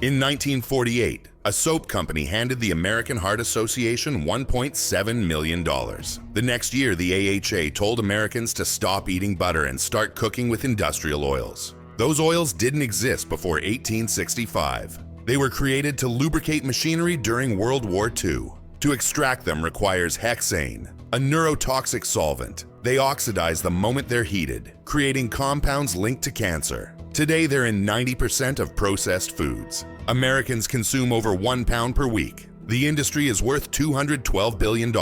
In 1948, a soap company handed the American Heart Association $1.7 million. The next year, the AHA told Americans to stop eating butter and start cooking with industrial oils. Those oils didn't exist before 1865. They were created to lubricate machinery during World War II. To extract them requires hexane, a neurotoxic solvent. They oxidize the moment they're heated, creating compounds linked to cancer. Today, they're in 90% of processed foods. Americans consume over 1 pound per week. The industry is worth $212 billion,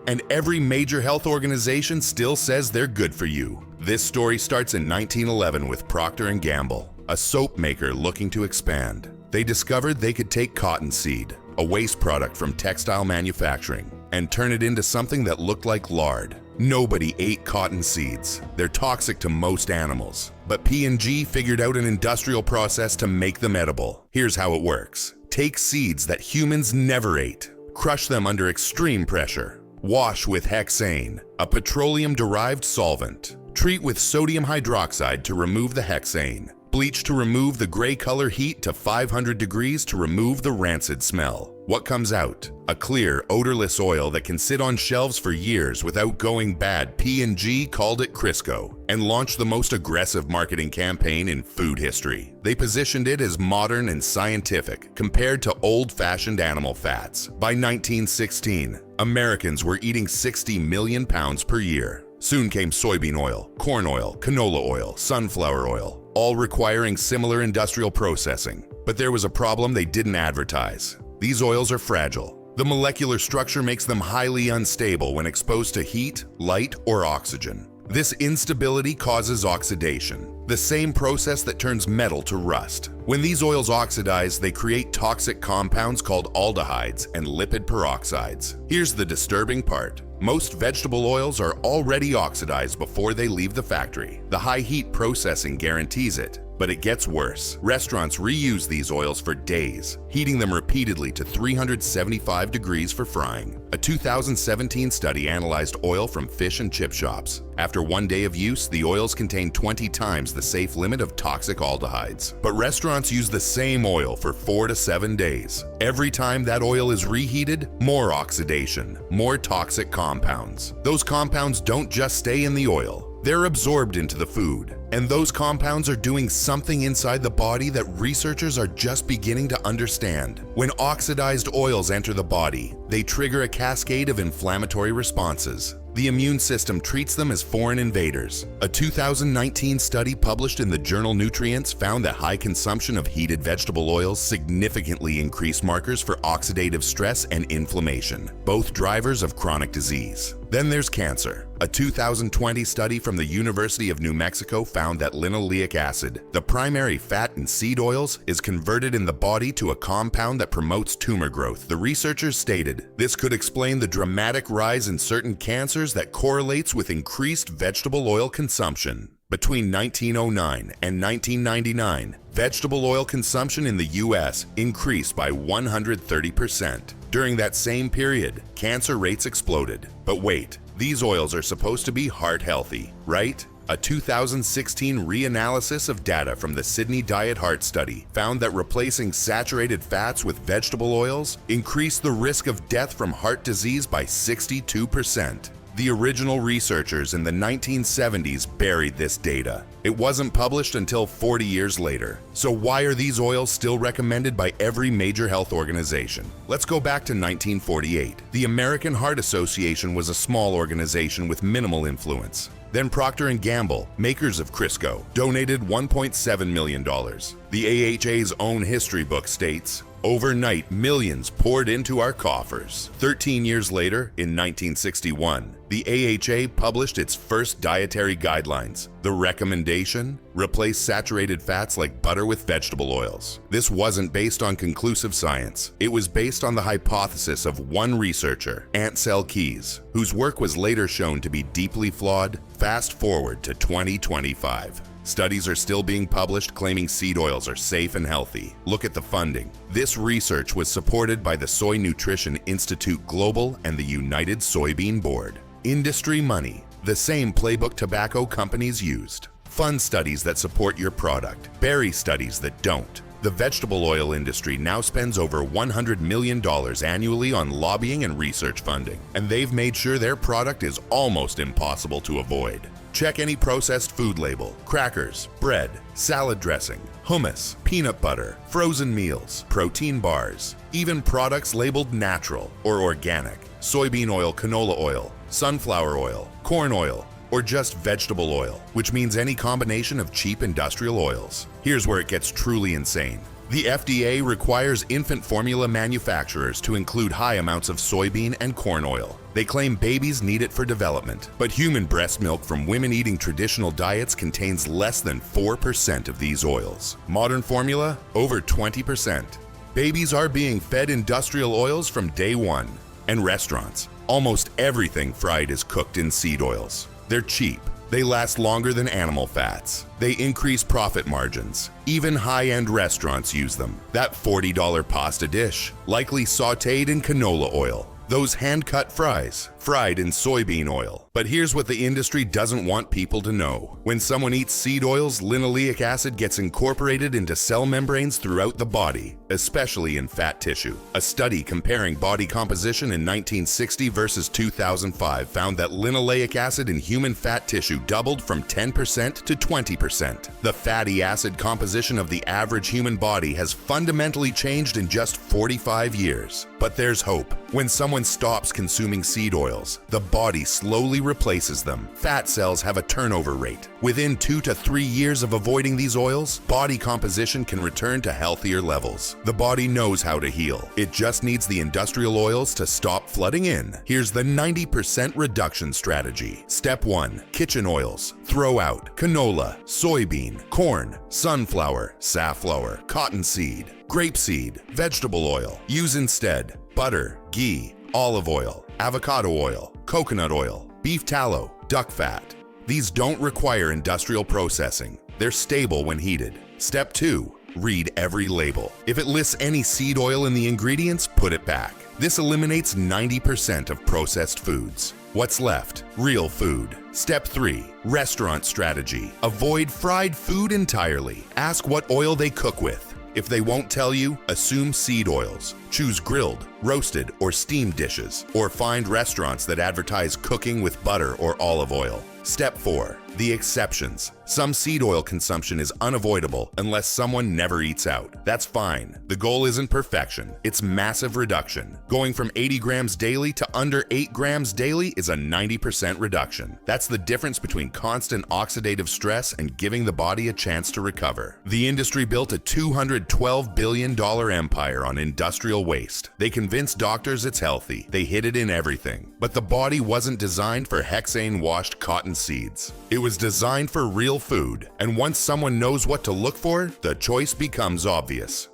and every major health organization still says they're good for you. This story starts in 1911 with Procter & Gamble, a soap maker looking to expand. They discovered they could take cottonseed, a waste product from textile manufacturing, and turn it into something that looked like lard. Nobody ate cotton seeds. They're toxic to most animals. But P&G figured out an industrial process to make them edible. Here's how it works. Take seeds that humans never ate. Crush them under extreme pressure. Wash with hexane, a petroleum-derived solvent. Treat with sodium hydroxide to remove the hexane. Bleach to remove the gray color, heat to 500 degrees to remove the rancid smell. What comes out? A clear, odorless oil that can sit on shelves for years without going bad. P&G called it Crisco and launched the most aggressive marketing campaign in food history. They positioned it as modern and scientific compared to old-fashioned animal fats. By 1916, Americans were eating 60 million pounds per year. Soon came soybean oil, corn oil, canola oil, sunflower oil, all requiring similar industrial processing. But there was a problem they didn't advertise. These oils are fragile. The molecular structure makes them highly unstable when exposed to heat, light, or oxygen. This instability causes oxidation, the same process that turns metal to rust. When these oils oxidize, they create toxic compounds called aldehydes and lipid peroxides. Here's the disturbing part. Most vegetable oils are already oxidized before they leave the factory. The high heat processing guarantees it. But it gets worse. Restaurants reuse these oils for days, heating them repeatedly to 375 degrees for frying. A 2017 study analyzed oil from fish and chip shops. After 1 day of use, the oils contain 20 times the safe limit of toxic aldehydes. But restaurants use the same oil for 4 to 7 days. Every time that oil is reheated, more oxidation, more toxic compounds. Those compounds don't just stay in the oil. They're absorbed into the food, and those compounds are doing something inside the body that researchers are just beginning to understand. When oxidized oils enter the body, they trigger a cascade of inflammatory responses. The immune system treats them as foreign invaders. A 2019 study published in the journal Nutrients found that high consumption of heated vegetable oils significantly increased markers for oxidative stress and inflammation, both drivers of chronic disease. Then there's cancer. A 2020 study from the University of New Mexico found that linoleic acid, the primary fat in seed oils, is converted in the body to a compound that promotes tumor growth. The researchers stated this could explain the dramatic rise in certain cancers that correlates with increased vegetable oil consumption. Between 1909 and 1999, vegetable oil consumption in the U.S. increased by 130%. During that same period, cancer rates exploded. But wait, these oils are supposed to be heart healthy, right? A 2016 reanalysis of data from the Sydney Diet Heart Study found that replacing saturated fats with vegetable oils increased the risk of death from heart disease by 62%. The original researchers in the 1970s buried this data. It wasn't published until 40 years later. So why are these oils still recommended by every major health organization? Let's go back to 1948. The American Heart Association was a small organization with minimal influence. Then Procter & Gamble, makers of Crisco, donated $1.7 million. The AHA's own history book states, "Overnight, millions poured into our coffers." 13 years later, in 1961, the AHA published its first dietary guidelines. The recommendation? Replace saturated fats like butter with vegetable oils. This wasn't based on conclusive science. It was based on the hypothesis of one researcher, Ansel Keys, whose work was later shown to be deeply flawed. Fast forward to 2025. Studies are still being published claiming seed oils are safe and healthy. Look at the funding. This research was supported by the Soy Nutrition Institute Global and the United Soybean Board. Industry money, the same playbook tobacco companies used. Fund studies that support your product, bury studies that don't. The vegetable oil industry now spends over $100 million annually on lobbying and research funding, and they've made sure their product is almost impossible to avoid. Check any processed food label: crackers, bread, salad dressing, hummus, peanut butter, frozen meals, protein bars, even products labeled natural or organic, soybean oil, canola oil, sunflower oil, corn oil, or just vegetable oil, which means any combination of cheap industrial oils. Here's where it gets truly insane. The FDA requires infant formula manufacturers to include high amounts of soybean and corn oil. They claim babies need it for development, but human breast milk from women eating traditional diets contains less than 4% of these oils. Modern formula, over 20%. Babies are being fed industrial oils from day one. And restaurants, almost everything fried is cooked in seed oils. They're cheap. They last longer than animal fats. They increase profit margins. Even high-end restaurants use them. That $40 pasta dish, likely sautéed in canola oil. Those hand-cut fries, fried in soybean oil. But here's what the industry doesn't want people to know. When someone eats seed oils, linoleic acid gets incorporated into cell membranes throughout the body, especially in fat tissue. A study comparing body composition in 1960 versus 2005 found that linoleic acid in human fat tissue doubled from 10% to 20%. The fatty acid composition of the average human body has fundamentally changed in just 45 years. But there's hope. When someone stops consuming seed oils, the body slowly replaces them. Fat cells have a turnover rate. Within 2 to 3 years of avoiding these oils, body composition can return to healthier levels. The body knows how to heal. It just needs the industrial oils to stop flooding in. Here's the 90% reduction strategy. Step 1. Kitchen oils. Throw out canola, soybean, corn, sunflower, safflower, cottonseed, grapeseed, vegetable oil. Use instead butter, ghee, olive oil, avocado oil, coconut oil, beef tallow, duck fat. These don't require industrial processing. They're stable when heated. Step 2. Read every label. If it lists any seed oil in the ingredients, put it back. This eliminates 90% of processed foods. What's left? Real food. Step 3. Restaurant strategy. Avoid fried food entirely. Ask what oil they cook with. If they won't tell you, assume seed oils. Choose grilled, roasted, or steamed dishes, or find restaurants that advertise cooking with butter or olive oil. Step 4. The exceptions. Some seed oil consumption is unavoidable unless someone never eats out. That's fine. The goal isn't perfection, it's massive reduction. Going from 80 grams daily to under 8 grams daily is a 90% reduction. That's the difference between constant oxidative stress and giving the body a chance to recover. The industry built a $212 billion empire on industrial waste. They convinced doctors it's healthy. They hid it in everything. But the body wasn't designed for hexane-washed cotton seeds. It was designed for real food, and once someone knows what to look for, the choice becomes obvious.